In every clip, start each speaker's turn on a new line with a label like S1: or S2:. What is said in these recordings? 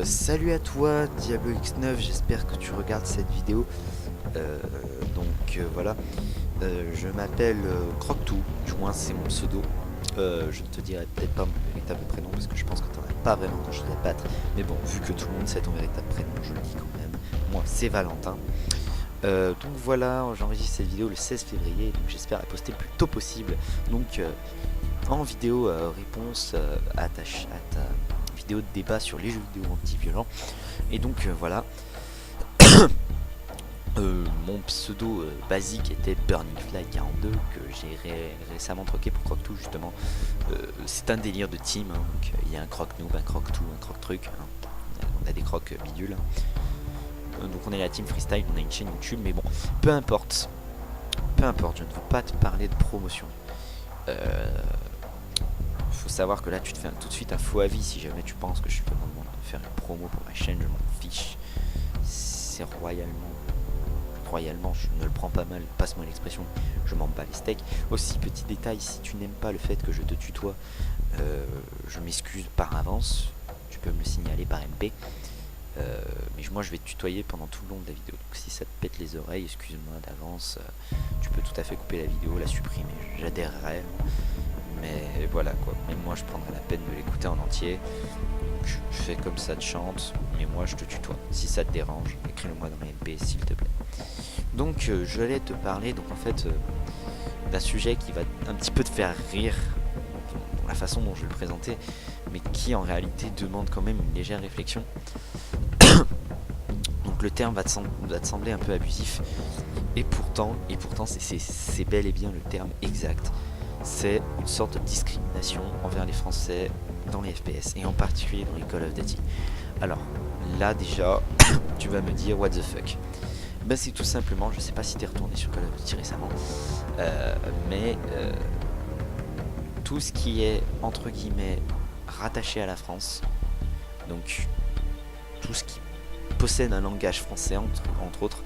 S1: Salut à toi Diablo X9, j'espère que tu regardes cette vidéo. Euh, voilà. Je m'appelle Croctou, du moins c'est mon pseudo. Je ne te dirai peut-être pas mon véritable prénom parce que je pense que tu n'en as pas vraiment grand chose à battre. Mais bon, vu que tout le monde sait ton véritable prénom, je le dis quand même. Moi c'est Valentin. Donc voilà, j'enregistre cette vidéo le 16 février, donc j'espère la poster le plus tôt possible. Donc en vidéo réponse à ta vidéo de débat sur les jeux vidéo anti-violents. Et donc voilà. Mon pseudo basique était Burning Fly 42 que j'ai récemment troqué pour Croc-Tout justement. C'est un délire de team, hein, donc il y a un Croc-Noob, un Croc-Tout, un Croc-Truc, hein. On a des Crocs bidules. Donc on est la team freestyle, on a une chaîne YouTube, mais bon, peu importe. Peu importe, je ne veux pas te parler de promotion. Faut savoir que là tu te fais tout de suite un faux avis si jamais tu penses que je te demande de faire une promo pour ma chaîne, je m'en fiche. C'est royalement, je ne le prends pas mal, passe-moi l'expression, je m'en bats les steaks. Aussi, petit détail, si tu n'aimes pas le fait que je te tutoie, je m'excuse par avance, tu peux me le signaler par MP. Mais moi je vais te tutoyer pendant tout le long de la vidéo, donc si ça te pète les oreilles, excuse-moi d'avance, tu peux tout à fait couper la vidéo, la supprimer, j'adhérerai. Mais voilà quoi, même moi je prendrai la peine de l'écouter en entier. Je fais comme ça te chante, mais moi je te tutoie. Si ça te dérange, écris-le moi dans les MP s'il te plaît. Donc je vais te parler donc en fait d'un sujet qui va un petit peu te faire rire dans la façon dont je vais le présenter, mais qui en réalité demande quand même une légère réflexion. Donc le terme va te sembler un peu abusif, et pourtant c'est bel et bien le terme exact. C'est une sorte de discrimination envers les Français dans les FPS, et en particulier dans les Call of Duty. Alors, là déjà, tu vas me dire what the fuck. Ben c'est tout simplement, je sais pas si t'es retourné sur Call of Duty récemment, mais tout ce qui est, entre guillemets, rattaché à la France, donc tout ce qui possède un langage français, entre autres,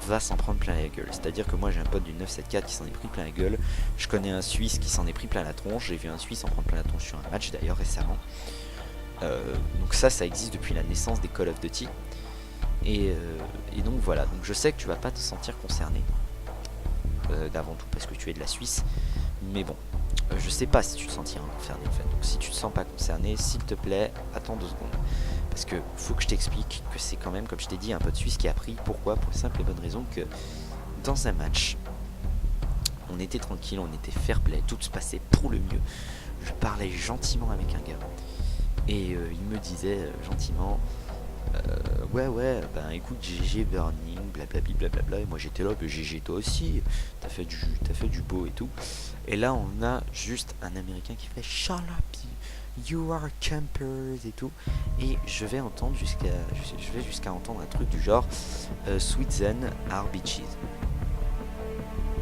S1: va s'en prendre plein la gueule. C'est à dire que moi j'ai un pote du 974 qui s'en est pris plein la gueule, je connais un Suisse qui s'en est pris plein la tronche, j'ai vu un Suisse en prendre plein la tronche sur un match d'ailleurs récemment. Donc ça existe depuis la naissance des Call of Duty. Et donc voilà, donc je sais que tu vas pas te sentir concerné d'avant tout parce que tu es de la Suisse, mais bon, je sais pas si tu te sentiras concerné en fait. Donc si tu te sens pas concerné, s'il te plaît, attends 2 secondes. Parce que faut que je t'explique que c'est quand même, comme je t'ai dit, un pote suisse qui a pris. Pourquoi? Pour la simple et bonne raison que dans un match, on était tranquille, on était fair play, tout se passait pour le mieux. Je parlais gentiment avec un gars et il me disait gentiment ouais ben écoute GG Burning blablabli blablabla, et moi j'étais là, ben GG toi aussi, t'as fait du beau et tout. Et là on a juste un américain qui fait shut up you are campers et tout, et je vais jusqu'à entendre un truc du genre sweet zen are bitches.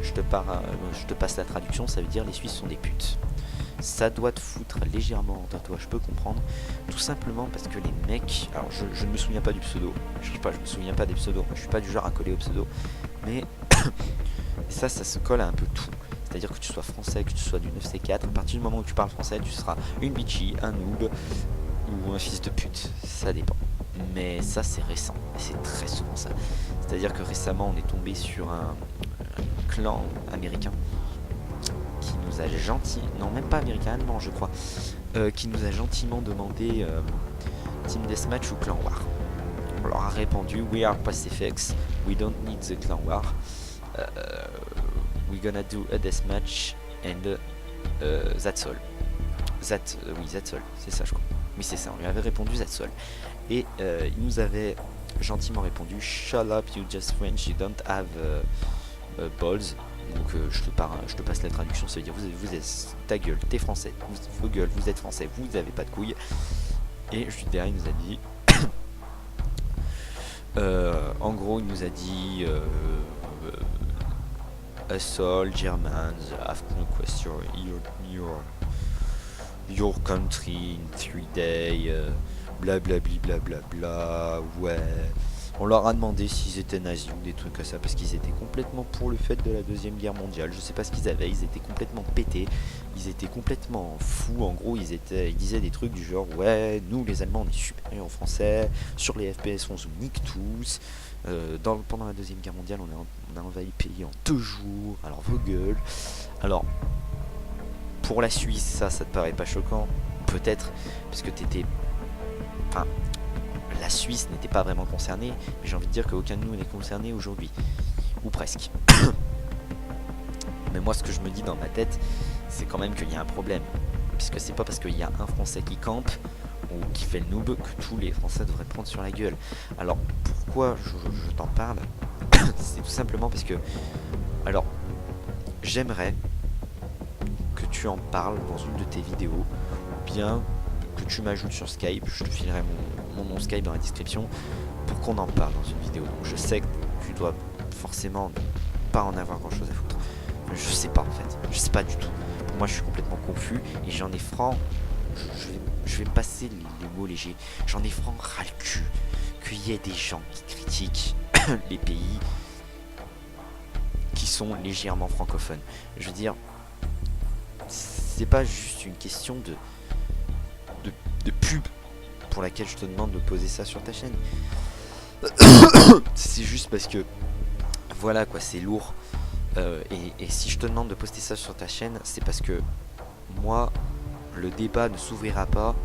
S1: Je te passe la traduction, ça veut dire les Suisses sont des putes. Ça doit te foutre légèrement en toi, je peux comprendre. Tout simplement parce que les mecs, alors je ne me souviens pas du pseudo, je me souviens pas des pseudos, je suis pas du genre à coller au pseudo, mais ça se colle à un peu tout. C'est-à-dire que tu sois français, que tu sois du 9C4, à partir du moment où tu parles français, tu seras une bitchy, un noob ou un fils de pute, ça dépend. Mais ça c'est récent, et c'est très souvent ça. C'est-à-dire que récemment on est tombé sur un clan américain qui nous a non même pas américain, allemand je crois, qui nous a gentiment demandé Team Deathmatch ou Clan War. On leur a répondu we are Pacifics, we don't need the Clan War, we're gonna do a Deathmatch and that's all. Oui, that's all, c'est ça je crois. Oui c'est ça, on lui avait répondu that's all. Et il nous avait gentiment répondu shut up you just French, you don't have balls. Donc je te passe la traduction, ça veut dire vous êtes ta gueule, t'es français, vos gueules, vous êtes français, vous avez pas de couilles. Et juste derrière il nous a dit en gros il nous a dit assault Germans have conquered your country in 3 days, blablabli blablabla, ouais On leur a demandé s'ils étaient nazis ou des trucs comme ça, parce qu'ils étaient complètement pour le fait de la deuxième guerre mondiale. Je sais pas ce qu'ils avaient, ils étaient complètement pétés, ils étaient complètement fous. En gros, ils disaient des trucs du genre ouais, nous les Allemands on est supérieurs aux Français, sur les FPS on se nique tous. Pendant la deuxième guerre mondiale, on a envahi le pays en 2 jours. Alors vos gueules. Alors pour la Suisse, ça te paraît pas choquant? Peut-être, parce que enfin, la Suisse n'était pas vraiment concernée, mais j'ai envie de dire qu'aucun de nous n'est concerné aujourd'hui, ou presque. Mais moi, ce que je me dis dans ma tête, c'est quand même qu'il y a un problème, puisque c'est pas parce qu'il y a un Français qui campe ou qui fait le noob que tous les Français devraient prendre sur la gueule. Alors pourquoi je t'en parle? C'est tout simplement parce que, alors, j'aimerais que tu en parles dans une de tes vidéos, ou bien que tu m'ajoutes sur Skype. Je te filerai mon nom Skype dans la description pour qu'on en parle dans une vidéo. Donc je sais que tu dois forcément pas en avoir grand chose à foutre. Je sais pas en fait, je sais pas du tout. Pour moi je suis complètement confus et j'en ai franc, je vais me passer les mots légers, j'en ai franc ras le cul qu'il y ait des gens qui critiquent les pays qui sont légèrement francophones. Je veux dire, c'est pas juste une question de pub pour laquelle je te demande de poser ça sur ta chaîne. C'est juste parce que voilà quoi, c'est lourd. Et si je te demande de poster ça sur ta chaîne, c'est parce que moi, le débat ne s'ouvrira pas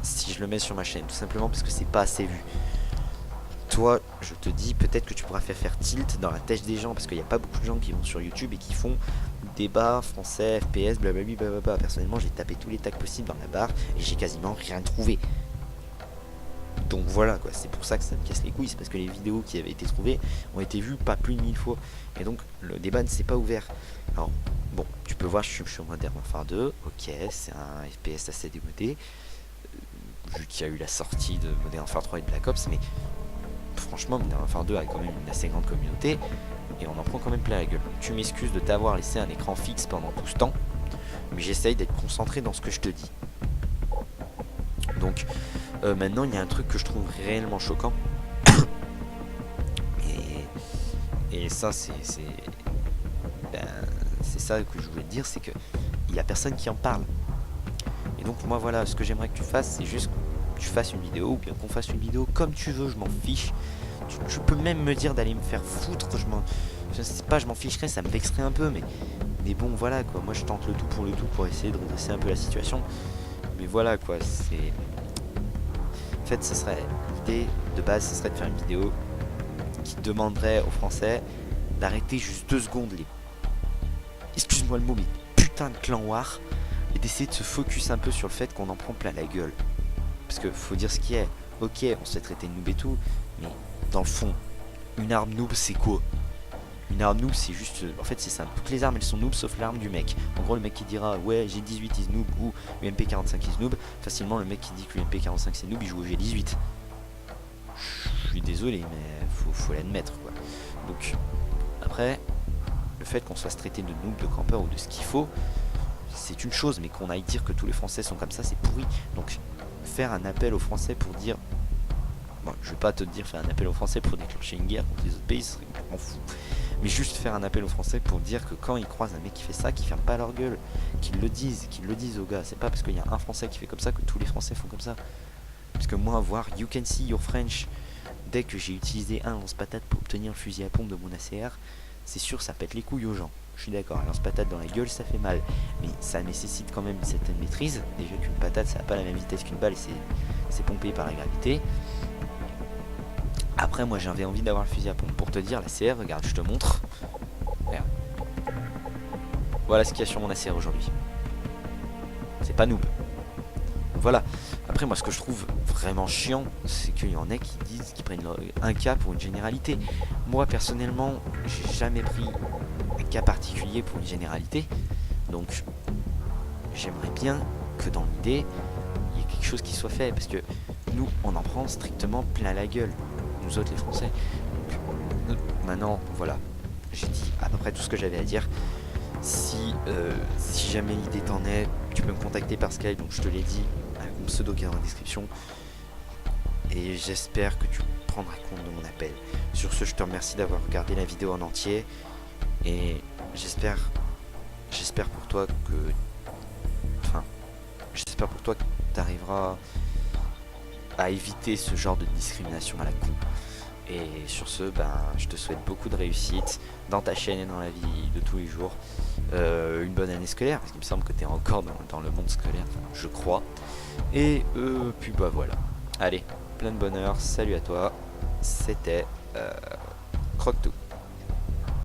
S1: si je le mets sur ma chaîne, tout simplement parce que c'est pas assez vu. Toi, je te dis, peut-être que tu pourras faire tilt dans la tête des gens, parce qu'il n'y a pas beaucoup de gens qui vont sur YouTube et qui font débat français, FPS, blablabla. Personnellement, j'ai tapé tous les tags possibles dans la barre et j'ai quasiment rien trouvé. Donc voilà quoi, c'est pour ça que ça me casse les couilles, c'est parce que les vidéos qui avaient été trouvées ont été vues pas plus de 1000 fois. Et donc le débat ne s'est pas ouvert. Alors bon, tu peux voir, je suis sur Modern Warfare 2, ok, c'est un FPS assez démodé, vu qu'il y a eu la sortie de Modern Warfare 3 et de Black Ops, mais franchement Modern Warfare 2 a quand même une assez grande communauté, et on en prend quand même plein la gueule. Tu m'excuses de t'avoir laissé un écran fixe pendant tout ce temps, mais j'essaye d'être concentré dans ce que je te dis. Donc maintenant il y a un truc que je trouve réellement choquant et ça c'est ça que je voulais te dire, c'est que il y a personne qui en parle. Et donc moi voilà, ce que j'aimerais que tu fasses, c'est juste que tu fasses une vidéo, ou bien qu'on fasse une vidéo comme tu veux, je m'en fiche. Tu peux même me dire d'aller me faire foutre, je sais pas, je m'en ficherais, ça me vexerait un peu, mais bon voilà quoi, moi je tente le tout pour essayer de redresser un peu la situation. Mais voilà quoi, c'est... En fait, ce serait l'idée de base, ce serait de faire une vidéo qui demanderait aux Français d'arrêter juste 2 secondes les... Excuse-moi le mot, mais putain de clan war, et d'essayer de se focus un peu sur le fait qu'on en prend plein la gueule. Parce que faut dire ce qui est. Ok, on se fait traiter de noob et tout, mais dans le fond, une arme noob c'est quoi? Une arme noob c'est juste... En fait c'est simple, toutes les armes elles sont noob sauf l'arme du mec. En gros le mec qui dira ouais j'ai 18 is noob ou UMP45 is noob, facilement le mec qui dit que l'UMP45 c'est noob il joue au G18. Je suis désolé mais faut l'admettre quoi. Donc après, le fait qu'on soit traité de noob, de campeur ou de ce qu'il faut, c'est une chose, mais qu'on aille dire que tous les Français sont comme ça, c'est pourri. Donc faire un appel aux Français pour dire... Bon, je vais pas te dire faire un appel aux Français pour déclencher une guerre contre les autres pays, ce serait complètement fou. Mais juste faire un appel aux Français pour dire que quand ils croisent un mec qui fait ça, qu'ils ferment pas leur gueule, qu'ils le disent aux gars. C'est pas parce qu'il y a un Français qui fait comme ça que tous les Français font comme ça. Parce que moi, voir You Can See Your French, dès que j'ai utilisé un lance-patate pour obtenir le fusil à pompe de mon ACR, c'est sûr ça pète les couilles aux gens. Je suis d'accord, un lance-patate dans la gueule ça fait mal, mais ça nécessite quand même une certaine maîtrise. Déjà qu'une patate ça n'a pas la même vitesse qu'une balle et c'est pompé par la gravité. Après moi j'avais envie d'avoir le fusil à pompe. Pour te dire, la CR, regarde, je te montre. Regarde. Voilà ce qu'il y a sur mon ACR aujourd'hui. C'est pas noob. Voilà. Après moi ce que je trouve vraiment chiant, c'est qu'il y en a qui disent qu'ils prennent un cas pour une généralité. Moi personnellement, j'ai jamais pris un cas particulier pour une généralité. Donc j'aimerais bien que dans l'idée, il y ait quelque chose qui soit fait. Parce que nous, on en prend strictement plein la gueule. Nous autres les Français. Donc maintenant, voilà. J'ai dit à peu près tout ce que j'avais à dire. Si jamais l'idée t'en est, tu peux me contacter par Skype, donc je te l'ai dit, avec mon pseudo qui est dans la description. et j'espère que tu prendras compte de mon appel. Sur ce, je te remercie d'avoir regardé la vidéo en entier et j'espère pour toi que, enfin, j'espère pour toi que tu arriveras à éviter ce genre de discrimination à la con. Et sur ce, ben, je te souhaite beaucoup de réussite dans ta chaîne et dans la vie de tous les jours. Une bonne année scolaire, parce qu'il me semble que tu es encore dans le monde scolaire, je crois. Et puis bah voilà. Allez, plein de bonheur, salut à toi. C'était Croque-Tout.